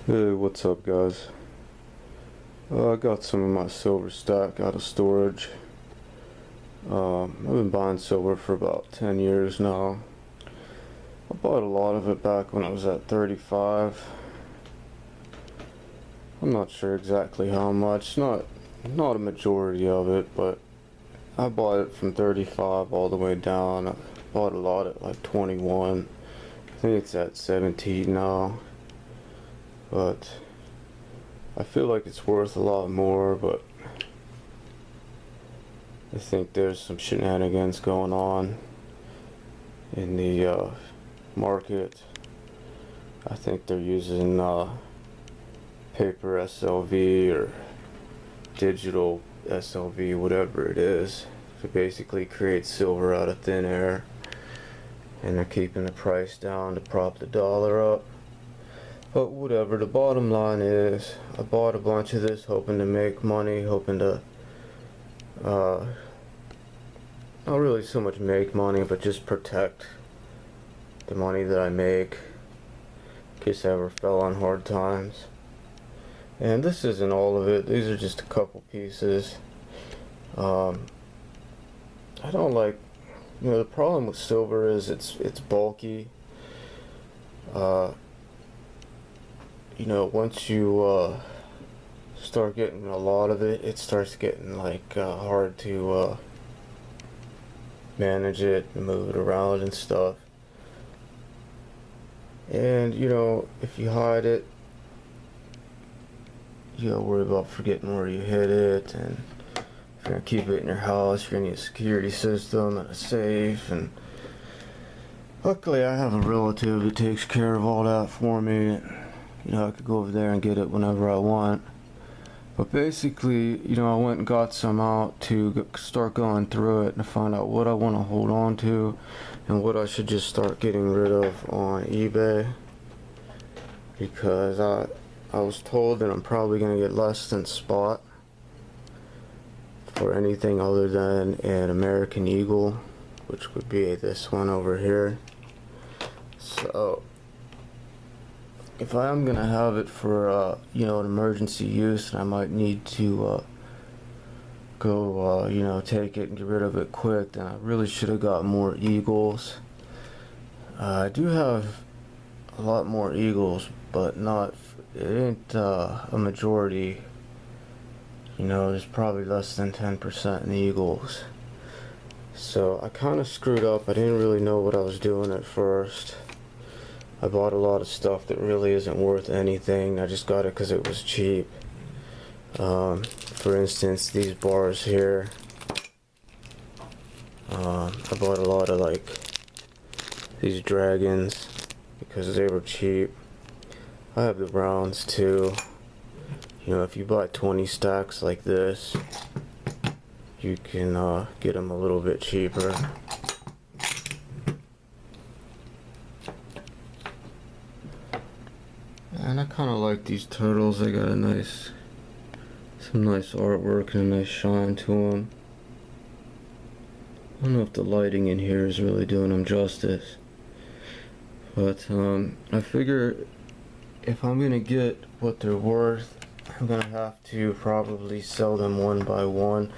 Hey, what's up, guys? I got some of my silver stack out of storage. I've been buying silver for about 10 years now. I bought a lot of it back when I was at 35. I'm not sure exactly how much, not a majority of it, but I bought it from 35 all the way down. I bought a lot at like 21. I think it's at 17 now, but I feel like it's worth a lot more, but I think there's some shenanigans going on in the market. I think they're using paper SLV or digital SLV, whatever it is, to basically create silver out of thin air, and they're keeping the price down to prop the dollar up. But whatever, the bottom line is, I bought a bunch of this hoping to make money, hoping to, not really so much make money, but just protect the money that I make, in case I ever fell on hard times. And this isn't all of it, these are just a couple pieces. I don't like, the problem with silver is it's bulky. Once you start getting a lot of it, it starts getting like hard to manage it and move it around and stuff. And if you hide it, you gotta worry about forgetting where you hid it, and if you're gonna keep it in your house, you're gonna need a security system and a safe. And luckily I have a relative that takes care of all that for me. I could go over there and get it whenever I want. But basically, I went and got some out to start going through it and find out what I want to hold on to and what I should just start getting rid of on eBay. Because I was told that I'm probably going to get less than spot for anything other than an American Eagle, which would be this one over here. So if I am gonna have it for an emergency use, and I might need to go take it and get rid of it quick, then I really should have got more Eagles. I do have a lot more Eagles, but it ain't a majority. There's probably less than 10% in the Eagles. So I kind of screwed up. I didn't really know what I was doing at first. I bought a lot of stuff that really isn't worth anything. I just got it because it was cheap. For instance, these bars here. I bought a lot of these dragons because they were cheap. I have the rounds too. If you buy 20 stacks like this, you can get them a little bit cheaper. And I kind of like these turtles. They got some nice artwork and a nice shine to them. I don't know if the lighting in here is really doing them justice, but I figure if I'm gonna get what they're worth, I'm gonna have to probably sell them one by one,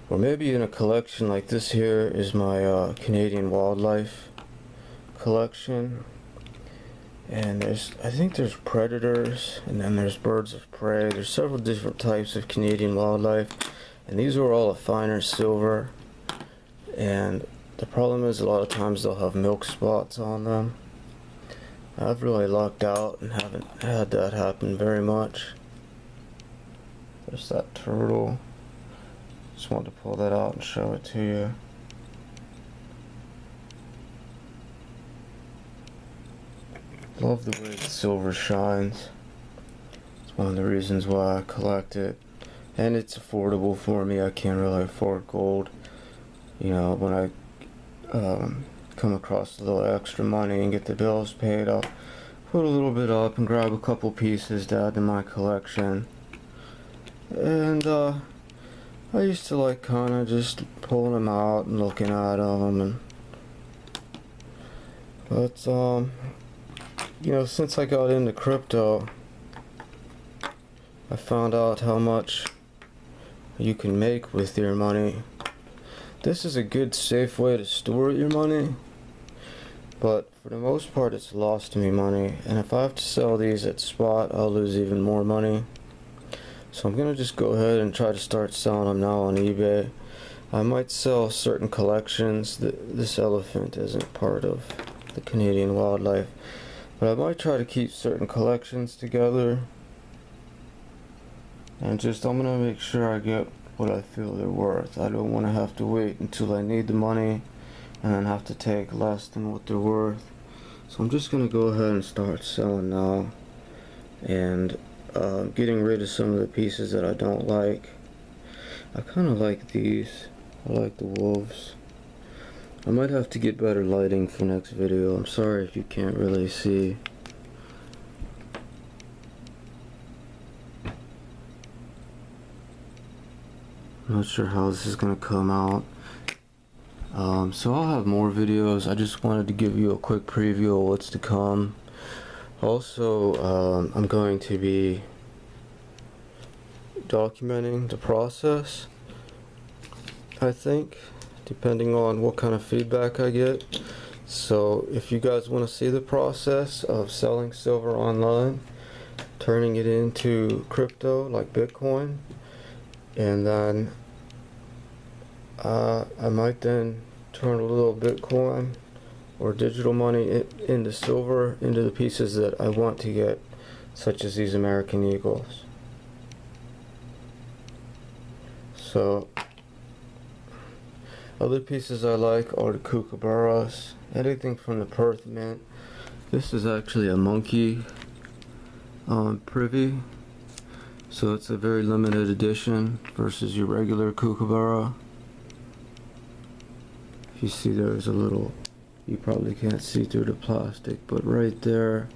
or maybe in a collection like this. Here is my Canadian wildlife collection. And I think there's predators, and then there's birds of prey. There's several different types of Canadian wildlife, and these are all a finer silver. And the problem is, a lot of times they'll have milk spots on them. I've really lucked out and haven't had that happen very much. There's that turtle. Just wanted to pull that out and show it to you. Love the way the silver shines. It's one of the reasons why I collect it. And it's affordable for me. I can't really afford gold. When I come across a little extra money and get the bills paid, I'll put a little bit up and grab a couple pieces to add to my collection. And I used to like kind of just pulling them out and looking at them. But since I got into crypto, I found out how much you can make with your money. This is a good safe way to store your money, but for the most part it's lost me money, and if I have to sell these at spot I'll lose even more money. So I'm gonna just go ahead and try to start selling them now on eBay. I might sell certain collections. This elephant isn't part of the Canadian wildlife, but I might try to keep certain collections together, and I'm gonna make sure I get what I feel they're worth. I don't want to have to wait until I need the money and then have to take less than what they're worth. So I'm just gonna go ahead and start selling now, and getting rid of some of the pieces that I don't like. I kind of like these. I like the wolves. I might have to get better lighting for next video. I'm sorry if you can't really see. Not sure how this is gonna come out. So I'll have more videos. I just wanted to give you a quick preview of what's to come. Also, I'm going to be documenting the process, I think, depending on what kind of feedback I get. So if you guys want to see the process of selling silver online, turning it into crypto like Bitcoin, and then I might then turn a little Bitcoin or digital money into silver, into the pieces that I want to get, such as these American Eagles. So other pieces I like are the kookaburras, anything from the Perth Mint. This is actually a monkey privy, so it's a very limited edition versus your regular kookaburra. If you see, there's a little, you probably can't see through the plastic, but right there,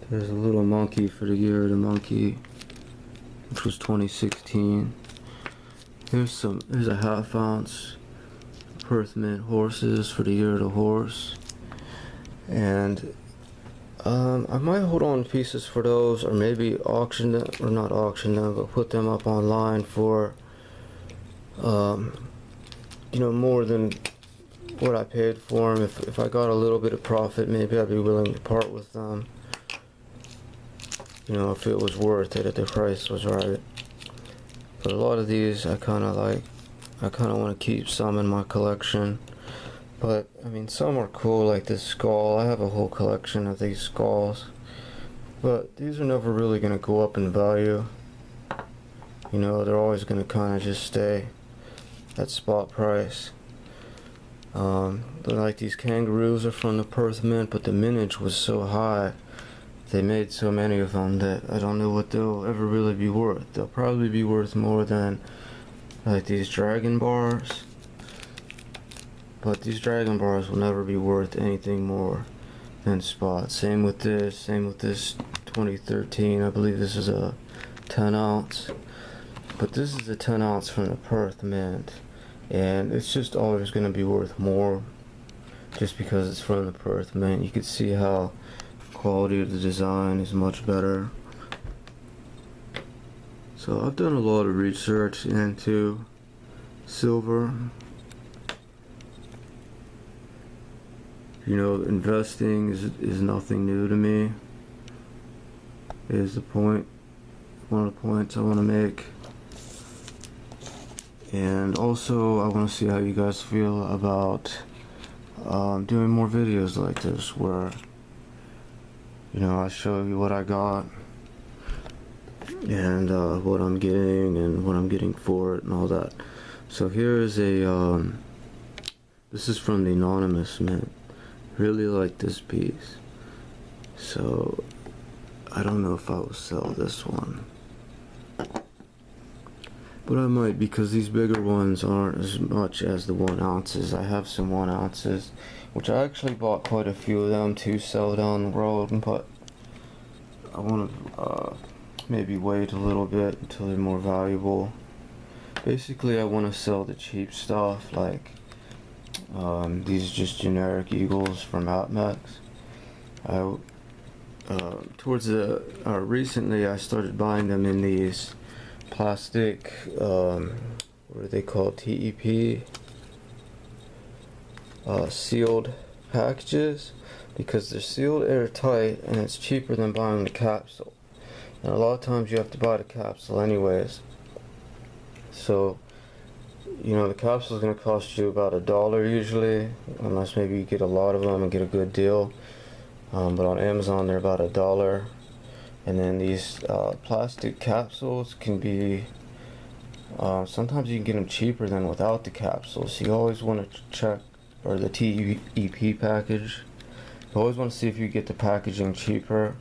there's a little monkey for the year of the monkey, which was 2016. Here's a half ounce Perth Mint horses for the year of the horse, and I might hold on pieces for those, or maybe auction them, or not auction them, but put them up online for you know, more than what I paid for them. If I got a little bit of profit, maybe I'd be willing to part with them, you know, if it was worth it, if the price was right. But a lot of these I kind of like. I kind of want to keep some in my collection, but I mean, some are cool, like this skull. I have a whole collection of these skulls, but these are never really going to go up in value. You know, they're always going to kind of just stay at spot price. Like these kangaroos are from the Perth Mint, but the mintage was so high, they made so many of them that I don't know what they'll ever really be worth. They'll probably be worth more than like these dragon bars, but these dragon bars will never be worth anything more than spot. Same with this 2013. I believe this is a 10 ounce, but this is a 10 ounce from the Perth Mint, and it's just always going to be worth more just because it's from the Perth Mint. You can see how quality of the design is much better. So I've done a lot of research into silver. You know, investing is nothing new to me, is the point, one of the points I want to make. And also I want to see how you guys feel about doing more videos like this, where, you know, I show you what I got and what I'm getting and what I'm getting for it and all that. So here is a this is from the Anonymous Mint. Really like this piece, so I don't know if I will sell this one, but I might, because these bigger ones aren't as much as the 1 ounces. I have some 1 ounces, which I actually bought quite a few of them to sell down the road, but I want to maybe wait a little bit until they're more valuable. Basically, I want to sell the cheap stuff, like these just generic eagles from Atmex. I towards the recently I started buying them in these plastic what are they called, TEP sealed packages, because they're sealed airtight and it's cheaper than buying the capsule, and a lot of times you have to buy the capsule anyways. So you know, the capsule is going to cost you about $1 usually, unless maybe you get a lot of them and get a good deal. But on Amazon they're about $1. And then these plastic capsules can be, sometimes you can get them cheaper than without the capsules. So you always want to check, or the TEP package. You always want to see if you get the packaging cheaper,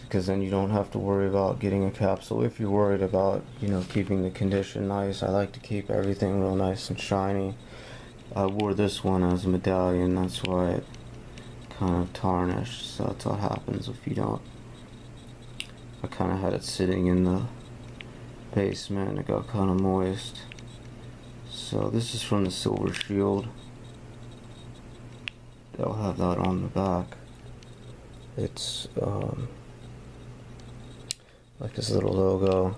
because then you don't have to worry about getting a capsule if you're worried about, you know, keeping the condition nice. I like to keep everything real nice and shiny. I wore this one as a medallion, that's why it kind of tarnished. So that's what happens if you don't. I kind of had it sitting in the basement and it got kind of moist. So this is from the Silver Shield. They'll have that on the back. It's like this little logo.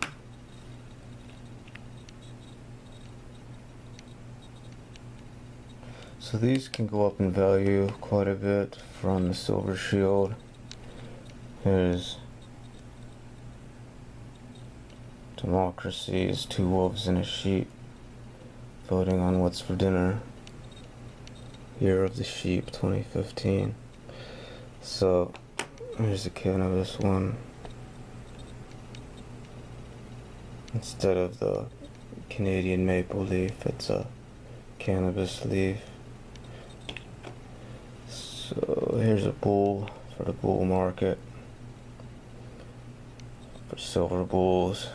So these can go up in value quite a bit from the Silver Shield. Here's democracy is 2 wolves and a sheep voting on what's for dinner. Year of the Sheep 2015. So here's a cannabis one. Instead of the Canadian maple leaf, it's a cannabis leaf. So here's a bull for the bull market, for silver bulls.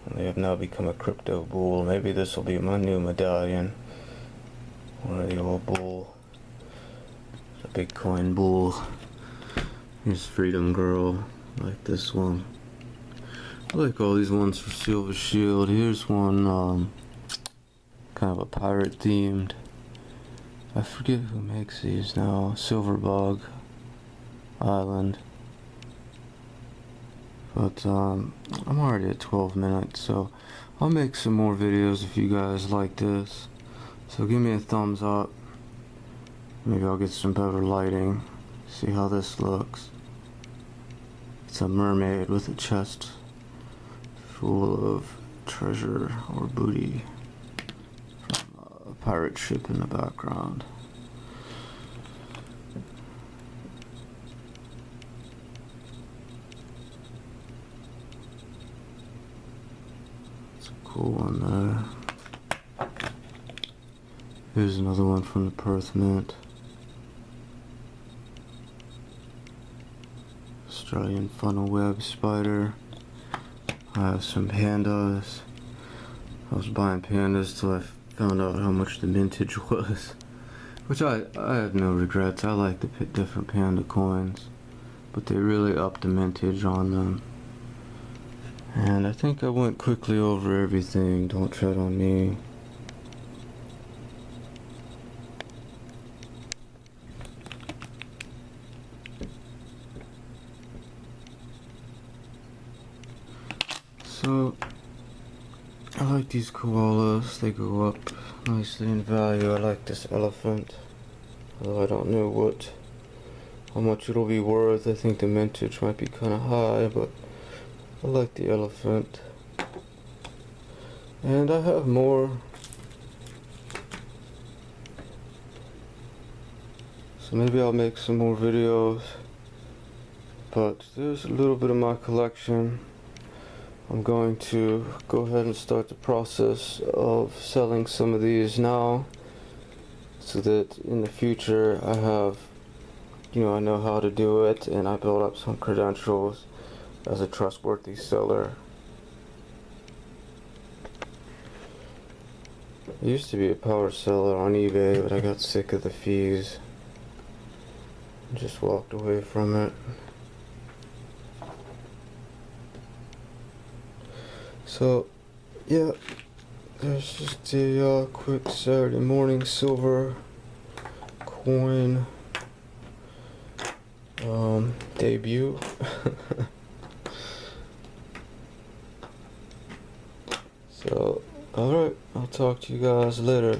And they have now become a crypto bull. Maybe this will be my new medallion, or the old bull, the Bitcoin bull. Here's Freedom Girl, like this one. I like all these ones for Silver Shield. Here's one kind of a pirate themed. I forget who makes these now. Silverbug Island. But I'm already at 12 minutes, so I'll make some more videos if you guys like this. So give me a thumbs up. Maybe I'll get some better lighting. See how this looks. It's a mermaid with a chest full of treasure or booty from a pirate ship in the background. It's a cool one there. Here's another one from the Perth Mint. Australian funnel web spider. I have some pandas. I was buying pandas till I found out how much the mintage was, which I have no regrets. I like the different panda coins, but they really upped the mintage on them. And I think I went quickly over everything. Don't tread on me. So, I like these koalas, they go up nicely in value. I like this elephant, although I don't know how much it'll be worth. I think the mintage might be kind of high, but I like the elephant. And I have more. So maybe I'll make some more videos, but there's a little bit of my collection. I'm going to go ahead and start the process of selling some of these now, so that in the future I have, you know, I know how to do it and I build up some credentials as a trustworthy seller. I used to be a power seller on eBay, but I got sick of the fees and just walked away from it. So, yeah, there's just a quick Saturday morning silver coin debut. So, alright, I'll talk to you guys later.